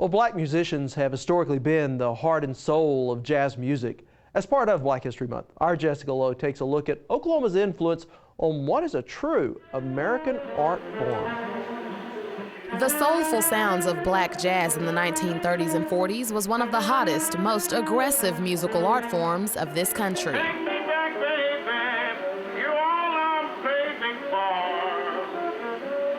Well, black musicians have historically been the heart and soul of jazz music. As part of Black History Month, our Jessica Lowe takes a look at Oklahoma's influence on what is a true American art form. The soulful sounds of black jazz in the 1930s and 40s was one of the hottest, most aggressive musical art forms of this country.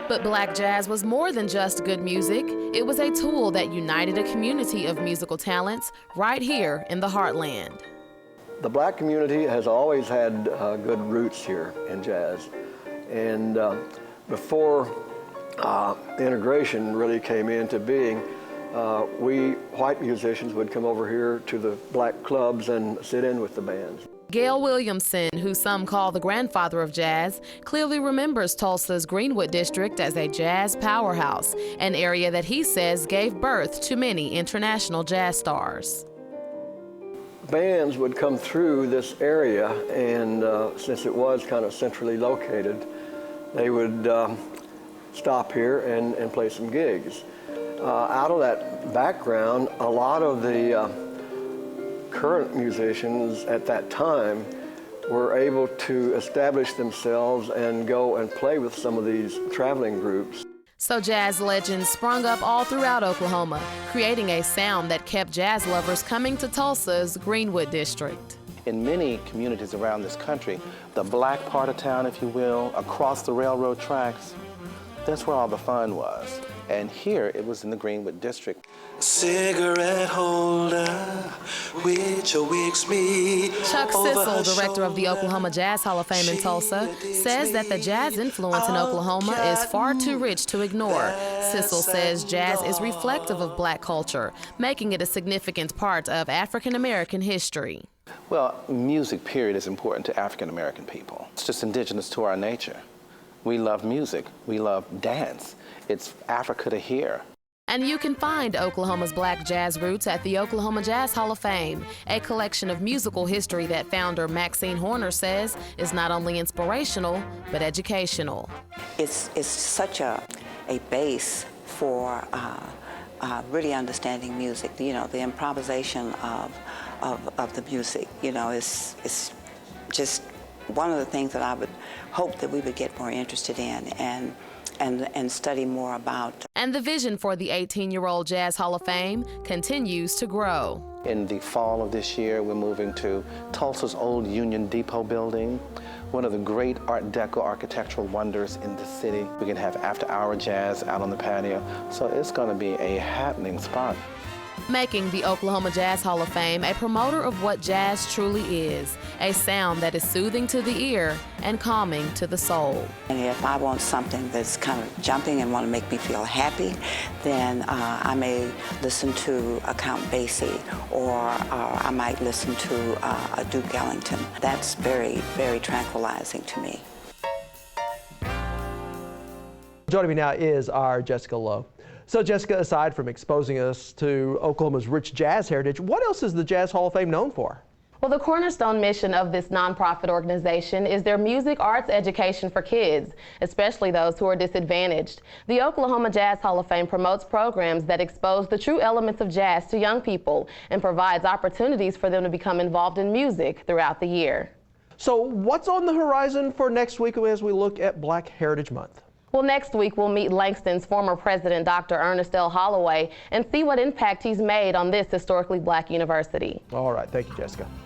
But black jazz was more than just good music. It was a tool that united a community of musical talents right here in the heartland. The black community has always had good roots here in jazz. And before integration really came into being, we white musicians would come over here to the black clubs and sit in with the bands. Gail Williamson, who some call the grandfather of jazz, clearly remembers Tulsa's Greenwood district as a jazz powerhouse, an area that he says gave birth to many international jazz stars. Bands would come through this area, and since it was kind of centrally located, they would stop here and play some gigs. Out of that background, a lot of the current musicians at that time were able to establish themselves and go and play with some of these traveling groups. So jazz legends sprung up all throughout Oklahoma, creating a sound that kept jazz lovers coming to Tulsa's Greenwood district. In many communities around this country, the black part of town, if you will, across the railroad tracks, that's where all the fun was. And here it was in the Greenwood district. Cigarette holder, which awakes me. Chuck Sissel, director of the Oklahoma Jazz Hall of Fame in Tulsa, says that the jazz influence in Oklahoma is far too rich to ignore. Sissel says jazz is reflective of black culture, making it a significant part of African American history. Well, music, period, is important to African American people. It's just indigenous to our nature. We love music. We love dance. It's Africa to hear. And you can find Oklahoma's black jazz roots at the Oklahoma Jazz Hall of Fame, a collection of musical history that founder Maxine Horner says is not only inspirational, but educational. It's such a base for really understanding music. You know, the improvisation of the music, you know, is just one of the things that I would hope that we would get more interested in and study more about. And the vision for the 18-year-old Jazz Hall of Fame continues to grow. In the fall of this year, we're moving to Tulsa's old Union Depot building, one of the great Art Deco architectural wonders in the city. We can have after-hour jazz out on the patio, so it's going to be a happening spot. Making the Oklahoma Jazz Hall of Fame a promoter of what jazz truly is, a sound that is soothing to the ear and calming to the soul. And if I want something that's kind of jumping and want to make me feel happy, then I may listen to a Count Basie, or I might listen to a Duke Ellington. That's very, very tranquilizing to me. Joining me now is our Jessica Lowe. So Jessica, aside from exposing us to Oklahoma's rich jazz heritage, what else is the Jazz Hall of Fame known for? Well, the cornerstone mission of this nonprofit organization is their music arts education for kids, especially those who are disadvantaged. The Oklahoma Jazz Hall of Fame promotes programs that expose the true elements of jazz to young people and provides opportunities for them to become involved in music throughout the year. So what's on the horizon for next week as we look at Black Heritage Month? Well, next week we'll meet Langston's former president, Dr. Ernest L. Holloway, and see what impact he's made on this historically black university. All right, thank you, Jessica.